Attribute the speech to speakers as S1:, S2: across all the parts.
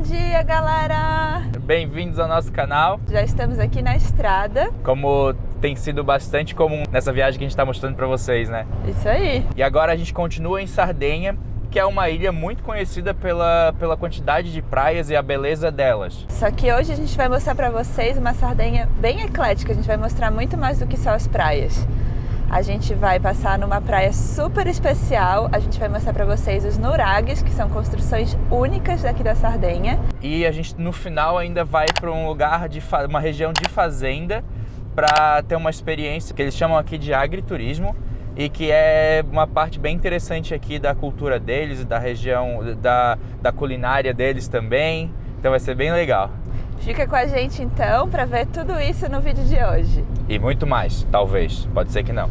S1: dia, galera!
S2: Bem-vindos ao nosso canal.
S1: Já estamos aqui na estrada.
S2: Como tem sido bastante comum nessa viagem que a gente está mostrando para vocês, né?
S1: Isso aí.
S2: E agora a gente continua em Sardenha, que é uma ilha muito conhecida pela quantidade de praias e a beleza delas.
S1: Só que hoje a gente vai mostrar para vocês uma Sardenha bem eclética. A gente vai mostrar muito mais do que só as praias. A gente vai passar numa praia super especial. A gente vai mostrar para vocês os nuragues, que são construções únicas daqui da Sardenha.
S2: E a gente no final ainda vai para um lugar uma região de fazenda para ter uma experiência que eles chamam aqui de agriturismo e que é uma parte bem interessante aqui da cultura deles e da região da culinária deles também. Então vai ser bem legal.
S1: Fica com a gente então para ver tudo isso no vídeo de hoje.
S2: E muito mais, talvez. Pode ser que não.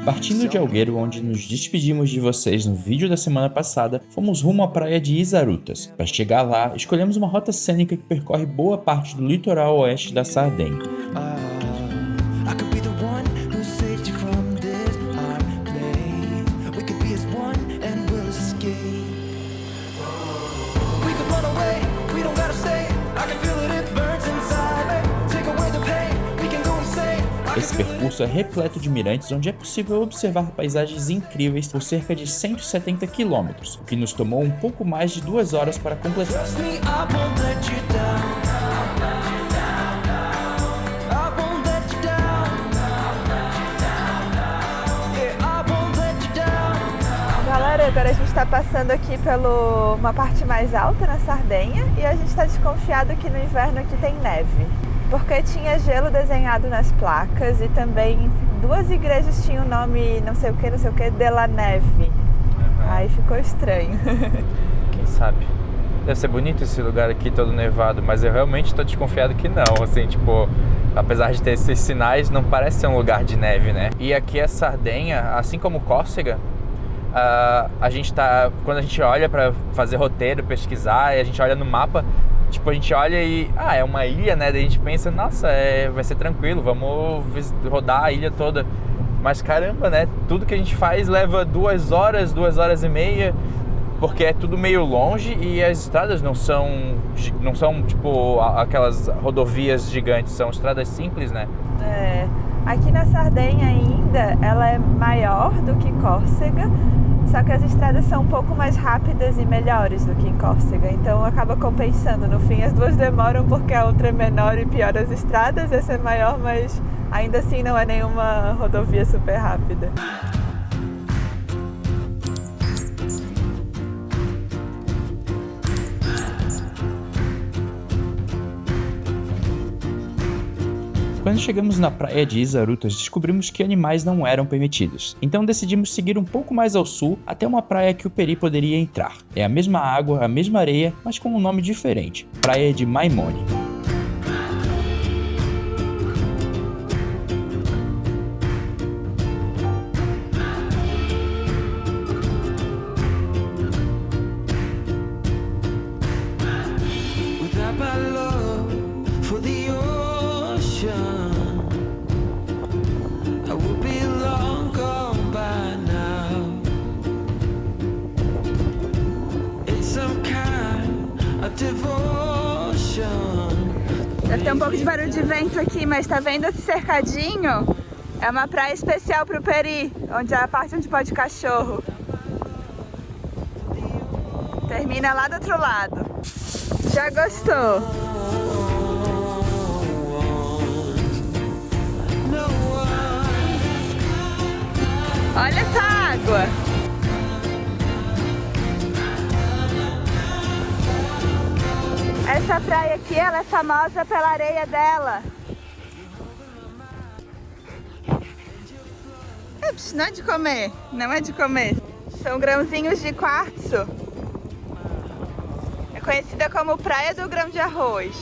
S2: Partindo de Algueiro, onde nos despedimos de vocês no vídeo da semana passada, fomos rumo à praia de Isarutas. Para chegar lá, escolhemos uma rota cênica que percorre boa parte do litoral oeste da Sardenha. Esse percurso é repleto de mirantes onde é possível observar paisagens incríveis por cerca de 170 km, o que nos tomou um pouco mais de 2 horas para completar.
S1: Galera, agora a gente está passando aqui pela uma parte mais alta na Sardenha e a gente está desconfiado que no inverno aqui tem neve. Porque tinha gelo desenhado nas placas e também 2 igrejas tinham o nome não sei o que, de la Neve. Aí ficou estranho.
S2: Quem sabe? Deve ser bonito esse lugar aqui todo nevado, mas eu realmente estou desconfiado que não, assim, tipo, apesar de ter esses sinais, não parece ser um lugar de neve, né? E aqui a Sardenha, assim como Córcega, a gente tá, quando a gente olha para fazer roteiro, pesquisar, e a gente olha no mapa, tipo, a gente olha e, é uma ilha, né? Daí a gente pensa, nossa, vai ser tranquilo, vamos rodar a ilha toda. Mas caramba, né? Tudo que a gente faz leva 2 horas, 2 horas e meia, porque é tudo meio longe e as estradas não são tipo aquelas rodovias gigantes, são estradas simples, né?
S1: Aqui na Sardenha ainda, ela é maior do que Córcega, só que as estradas são um pouco mais rápidas e melhores do que em Córcega, então acaba compensando. No fim, as duas demoram porque a outra é menor e pior as estradas, essa é maior, mas ainda assim não é nenhuma rodovia super rápida.
S2: Quando chegamos na praia de Isarutas, descobrimos que animais não eram permitidos. Então decidimos seguir um pouco mais ao sul até uma praia que o Peri poderia entrar. É a mesma água, a mesma areia, mas com um nome diferente. Praia de Maimone.
S1: Deve ter um pouco de barulho de vento aqui, mas tá vendo esse cercadinho? É uma praia especial pro Peri, onde é a parte onde pode cachorro. Termina lá do outro lado. Já gostou? Olha essa água! Essa praia aqui, ela é famosa pela areia dela. Ups, não é de comer, não é de comer. São grãozinhos de quartzo. É conhecida como Praia do Grão de Arroz.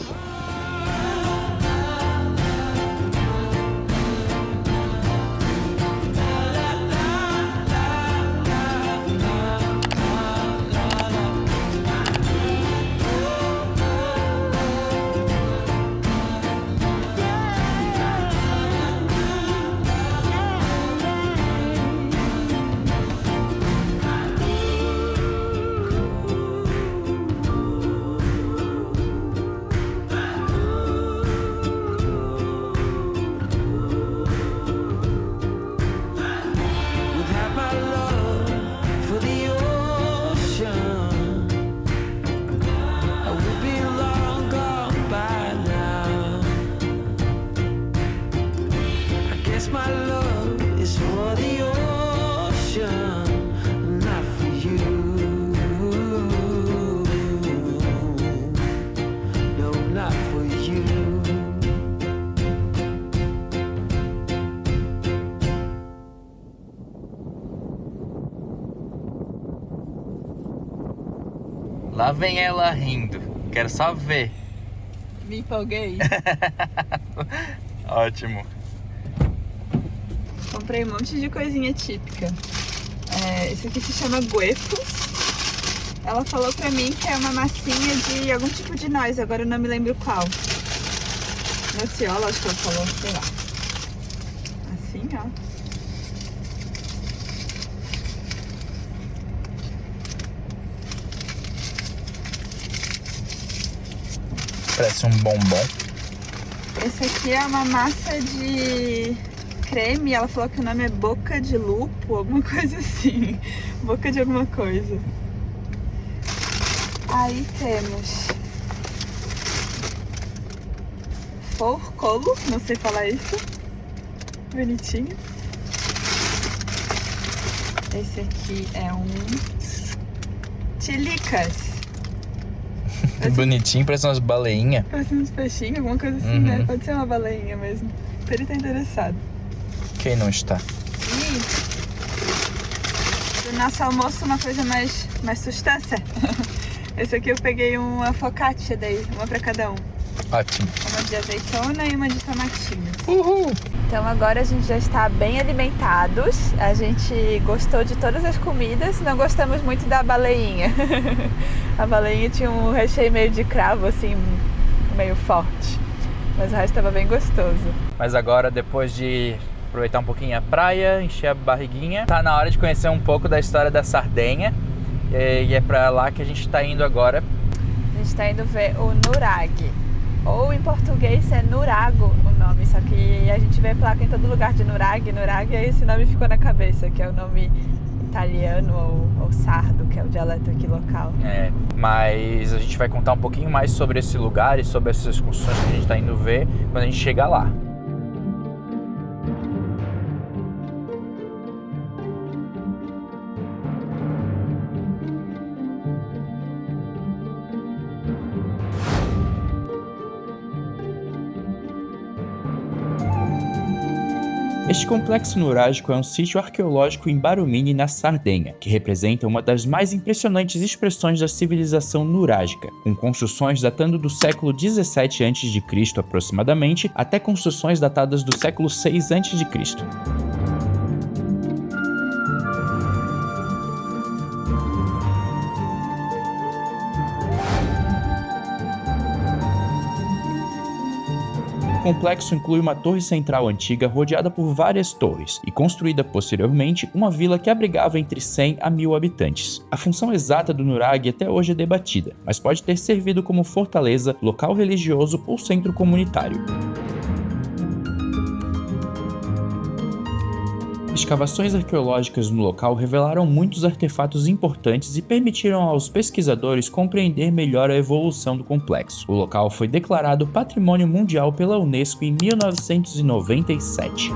S2: Lá vem ela rindo. Quero só ver.
S1: Me empolguei.
S2: Ótimo.
S1: Comprei um monte de coisinha típica. Esse aqui se chama guefos. Ela falou pra mim que é uma massinha de algum tipo de noz, agora eu não me lembro qual. Nociola, acho que ela falou, sei lá. Assim, ó.
S2: Parece um bombom.
S1: Esse aqui é uma massa de creme. Ela falou que o nome é boca de lupo, alguma coisa assim. Boca de alguma coisa. Aí temos forcolo, não sei falar isso. Bonitinho. Esse aqui é um tilicas.
S2: Bonitinho, parece umas baleinhas.
S1: Parece uns peixinhos, alguma coisa assim, né? Pode ser uma baleinha mesmo. Ele tá interessado.
S2: Quem não está?
S1: E do nosso almoço, uma coisa mais substância. Esse aqui eu peguei uma focaccia daí, uma pra cada um.
S2: Ótimo.
S1: Uma de azeitona e uma de tomatinhos.
S2: Uhul!
S1: Então agora a gente já está bem alimentados. A gente gostou de todas as comidas, não gostamos muito da baleinha. A baleinha tinha um recheio meio de cravo, assim, meio forte. Mas o resto estava bem gostoso. Mas agora, depois de aproveitar um pouquinho a praia, encher a barriguinha, tá na hora de conhecer um pouco da história da Sardenha. E é pra lá que a gente tá indo agora. A gente tá indo ver o nurag. Ou em português é nurago o nome, só que a gente vê placa em todo lugar de nurag, e aí esse nome ficou na cabeça, que é o nome italiano ou sardo, que é o dialeto aqui local. Mas a gente vai contar um pouquinho mais sobre esse lugar e sobre essas construções que a gente tá indo ver quando a gente chegar lá.
S3: Este complexo nurágico é um sítio arqueológico em Barumini, na Sardenha, que representa uma das mais impressionantes expressões da civilização nurágica, com construções datando do século 17 a.C. aproximadamente, até construções datadas do século 6 a.C. O complexo inclui uma torre central antiga rodeada por várias torres e construída posteriormente uma vila que abrigava entre 100 a 1000 habitantes. A função exata do nurag até hoje é debatida, mas pode ter servido como fortaleza, local religioso ou centro comunitário. Escavações arqueológicas no local revelaram muitos artefatos importantes e permitiram aos pesquisadores compreender melhor a evolução do complexo. O local foi declarado Patrimônio Mundial pela Unesco em 1997.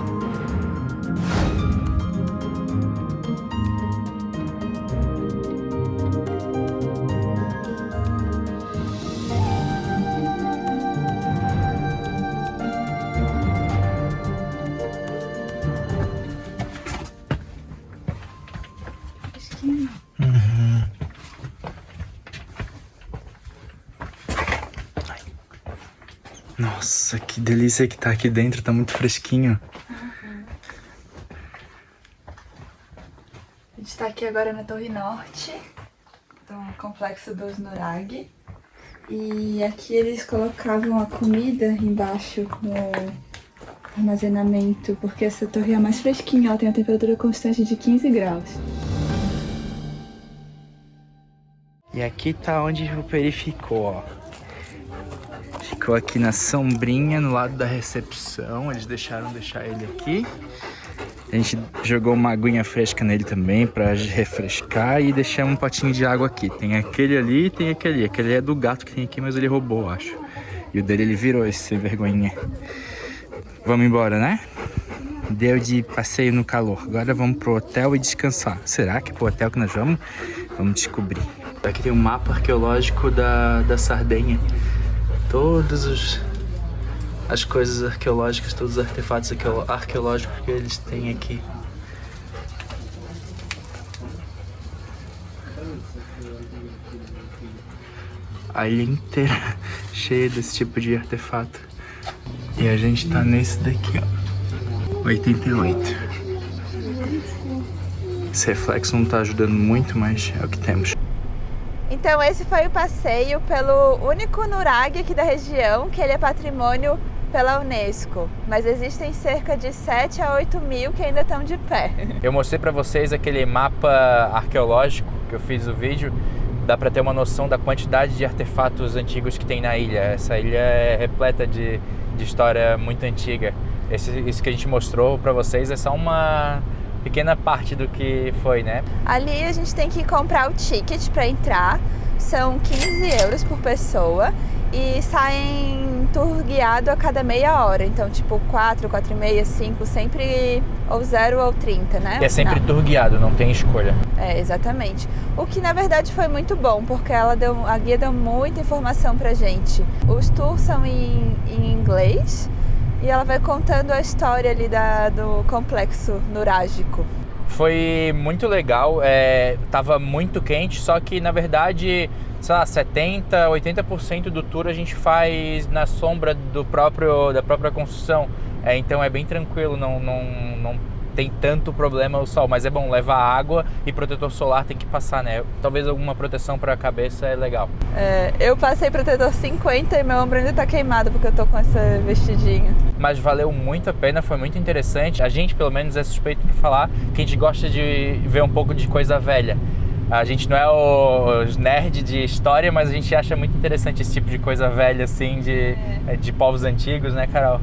S2: Nossa, que delícia que tá aqui dentro, tá muito fresquinho.
S1: A gente tá aqui agora na Torre Norte, do Complexo dos Nurag. E aqui eles colocavam a comida embaixo no armazenamento, porque essa torre é mais fresquinha, ela tem a temperatura constante de 15 graus.
S2: E aqui tá onde o Peri ficou, ó. Ficou aqui na sombrinha, no lado da recepção. Eles deixaram ele aqui. A gente jogou uma aguinha fresca nele também pra refrescar e deixamos um potinho de água aqui. Tem aquele ali e tem aquele ali. Aquele é do gato que tem aqui, mas ele roubou, acho. E o dele ele virou esse sem vergonhinha. Vamos embora, né? Deu de passeio no calor. Agora vamos pro hotel e descansar. Será que é pro hotel que nós vamos? Vamos descobrir. Aqui tem um mapa arqueológico da Sardenha. Todas as coisas arqueológicas, todos os artefatos arqueológicos que eles têm aqui.
S3: a ilha inteira cheia desse tipo de artefato. E a gente tá nesse daqui, ó. 88. Esse reflexo não tá ajudando muito, mas é o que temos.
S1: Então esse foi o passeio pelo único nurag aqui da região, que ele é patrimônio pela Unesco. Mas existem cerca de 7 a 8 mil que ainda estão de pé.
S2: Eu mostrei pra vocês aquele mapa arqueológico que eu fiz o vídeo. Dá pra ter uma noção da quantidade de artefatos antigos que tem na ilha. Essa ilha é repleta de história muito antiga. Isso que a gente mostrou pra vocês é só uma pequena parte do que foi, né?
S1: Ali a gente tem que comprar o ticket para entrar, são 15 euros por pessoa e saem tour guiado a cada meia hora, então tipo 4, 4 e meia, 5, sempre ou 0 ou 30, né?
S2: E é sempre tour guiado, não tem escolha.
S1: É, exatamente. O que na verdade foi muito bom, porque a guia deu muita informação pra gente. Os tours são em inglês, e ela vai contando a história ali do complexo nurágico.
S2: Foi muito legal, tava muito quente, só que na verdade, sei lá, 70, 80% do tour a gente faz na sombra da própria construção. Então é bem tranquilo, não tem tanto problema o sol, mas é bom levar água e protetor solar tem que passar, né? Talvez alguma proteção para a cabeça é legal.
S1: Eu passei protetor 50 e meu ombro ainda tá queimado porque eu tô com esse vestidinho.
S2: Mas valeu muito a pena, foi muito interessante. A gente, pelo menos, é suspeito de falar que a gente gosta de ver um pouco de coisa velha. A gente não é os nerd de história, mas a gente acha muito interessante esse tipo de coisa velha, assim, de povos antigos, né, Carol?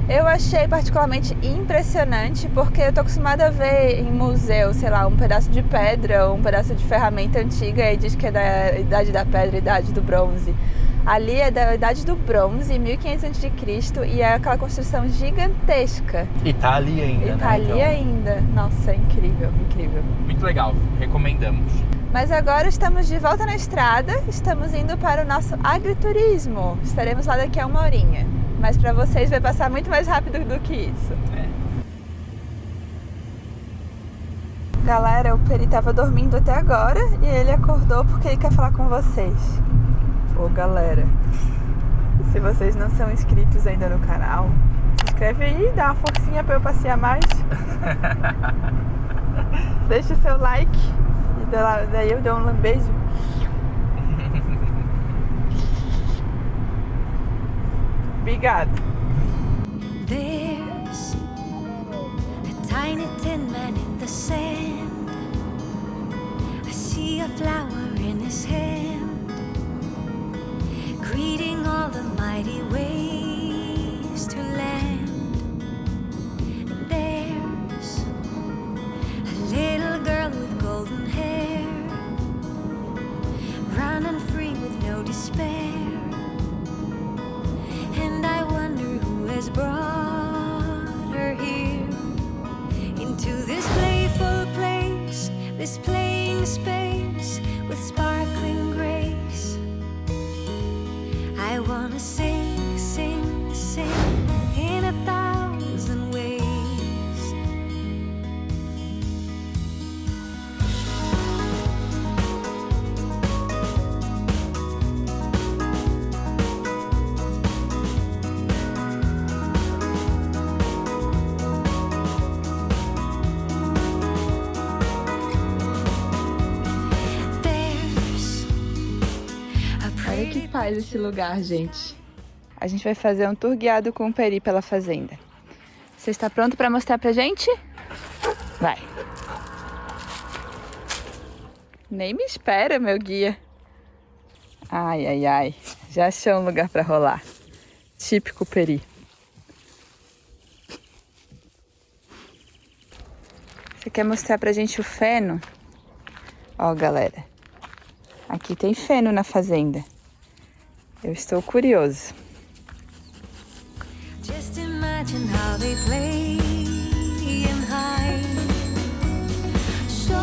S1: Eu achei particularmente impressionante porque eu tô acostumada a ver em museu, sei lá, um pedaço de pedra ou um pedaço de ferramenta antiga e diz que é da idade da pedra, idade do bronze. Ali é da idade do bronze, 1500 a.C. e é aquela construção gigantesca.
S2: E tá ali ainda,
S1: E tá ali ainda. Nossa, é incrível, incrível.
S2: Muito legal, recomendamos.
S1: Mas agora estamos de volta na estrada, estamos indo para o nosso agriturismo. Estaremos lá daqui a 1 horinha. Mas para vocês vai passar muito mais rápido do que isso. Galera, o Peri tava dormindo até agora e ele acordou porque ele quer falar com vocês. Ô galera, se vocês não são inscritos ainda no canal, se inscreve aí, dá uma forcinha pra eu passear mais. Deixa o seu like e daí eu dou um beijo. Obrigado.
S4: There's a tiny tin man in the sand. I see a flower in his hand, greeting all the mighty waves to land. There's a little girl with golden hair, running free with no despair. And I wonder who has brought her here, into this playful place, this playing space with sparkling grace. I wanna sing, sing, sing in 1,000 ways.
S1: Olha que paz esse lugar, gente. A gente vai fazer um tour guiado com o Peri pela fazenda. Você está pronto para mostrar pra gente? Vai. Nem me espera, meu guia. Ai, ai, ai. Já achou um lugar para rolar. Típico Peri. Você quer mostrar pra gente o feno? Ó, galera. Aqui tem feno na fazenda. Eu estou curioso.
S4: Just imagine how they play and hide. So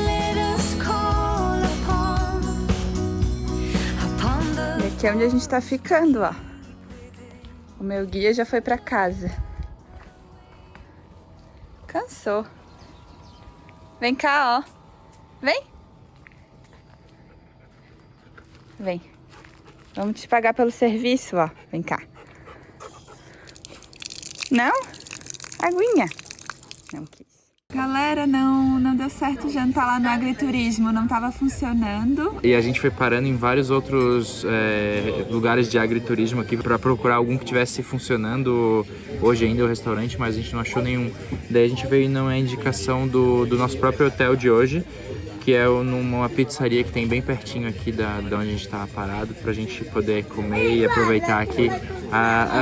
S4: let us call upon the...
S1: E aqui é onde a gente tá ficando, ó. O meu guia já foi pra casa. Cansou. Vem cá, ó. Vem. Vem. Vamos te pagar pelo serviço, ó. Vem cá. Não? Aguinha. Não quis. Galera, não deu certo o jantar lá no agriturismo, não tava funcionando.
S2: E a gente foi parando em vários outros lugares de agriturismo aqui para procurar algum que tivesse funcionando hoje ainda o restaurante, mas a gente não achou nenhum. Daí a gente veio numa indicação do nosso próprio hotel de hoje, que é numa pizzaria que tem bem pertinho aqui da onde a gente tava parado, pra gente poder comer e aproveitar aqui.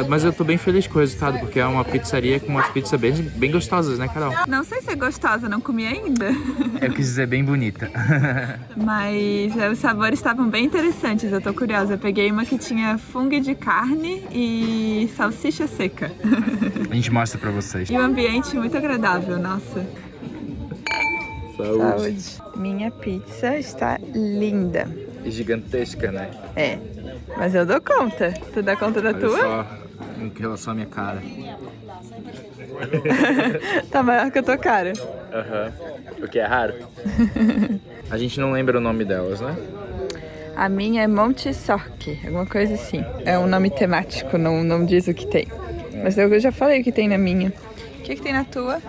S2: Mas eu tô bem feliz com o resultado, porque é uma pizzaria com umas pizzas bem gostosas, né, Carol?
S1: Não sei se é gostosa, não comi ainda.
S2: Eu quis dizer bem bonita.
S1: Mas os sabores estavam bem interessantes, eu tô curiosa. Eu peguei uma que tinha fungo de carne e salsicha seca.
S2: A gente mostra pra vocês.
S1: E um ambiente muito agradável, nossa.
S2: Saúde.
S1: Minha pizza está linda.
S2: E gigantesca, né?
S1: É, mas eu dou conta. Tu dá conta da
S2: Olha
S1: tua?
S2: só em relação à minha cara.
S1: Tá maior que a tua cara.
S2: Aham. O que é raro. A gente não lembra o nome delas, né?
S1: A minha é Monte Sorque, alguma coisa assim. É um nome temático, não diz o que tem. Mas eu já falei o que tem na minha. O que tem na tua?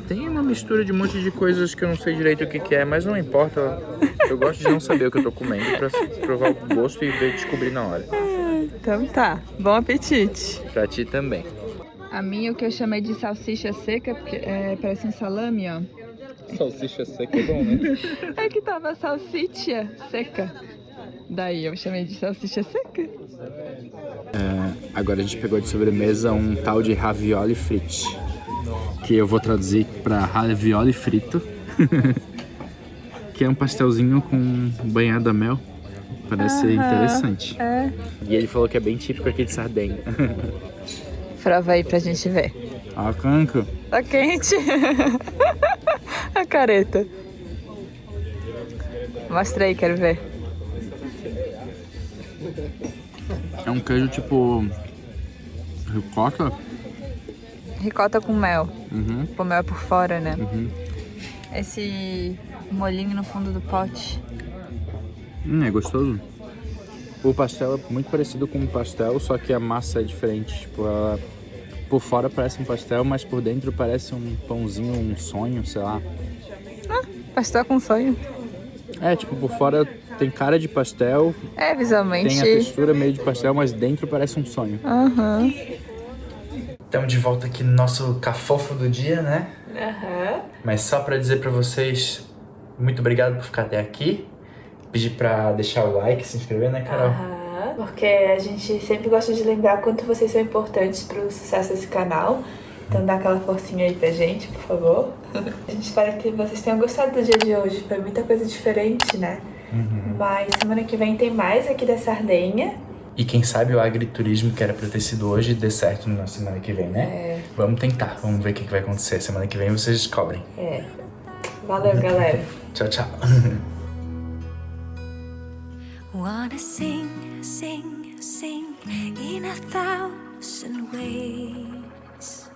S2: Tem uma mistura de um monte de coisas que eu não sei direito o que é, mas não importa. Eu gosto de não saber o que eu tô comendo pra provar o gosto e descobrir na hora.
S1: Então tá, bom apetite.
S2: Pra ti também.
S1: A minha, o que eu chamei de salsicha seca, porque parece um salame, ó.
S2: Salsicha seca é bom, né?
S1: É que tava salsicha seca. Daí eu chamei de salsicha seca.
S2: Agora a gente pegou de sobremesa um tal de ravioli fritti, que eu vou traduzir para ravioli frito, que é um pastelzinho com banhado a mel. Parece interessante.
S1: É.
S2: E ele falou que é bem típico aqui de Sardenha.
S1: Prova aí pra gente ver.
S2: Ó, canco.
S1: Tá quente. A careta. Mostra aí, quero ver.
S2: É um queijo tipo ricota.
S1: Ricota com mel.
S2: Uhum.
S1: Com mel por fora, né?
S2: Uhum.
S1: Esse molhinho no fundo do pote.
S2: É gostoso. O pastel é muito parecido com um pastel, só que a massa é diferente. Tipo, ela, por fora parece um pastel, mas por dentro parece um pãozinho, um sonho, sei lá.
S1: Pastel com sonho.
S2: Tipo, por fora tem cara de pastel,
S1: É, visualmente.
S2: tem a textura meio de pastel, mas dentro parece um sonho.
S1: Aham.
S2: Estamos de volta aqui no nosso cafofo do dia, né?
S1: Aham.
S2: Mas só pra dizer pra vocês, muito obrigado por ficar até aqui. Pedir pra deixar o like, se inscrever, né, Carol?
S1: Porque a gente sempre gosta de lembrar quanto vocês são importantes pro sucesso desse canal. Então dá aquela forcinha aí pra gente, por favor. A gente espera que vocês tenham gostado do dia de hoje. Foi muita coisa diferente, né? Mas semana que vem tem mais aqui da Sardenha.
S2: E quem sabe o agriturismo que era pra ter sido hoje dê certo na semana que vem, né? Vamos tentar, vamos ver o que vai acontecer. Semana que vem vocês descobrem.
S1: Valeu, galera.
S2: Tchau, tchau.
S4: Wanna sing, sing, sing in 1,000 ways.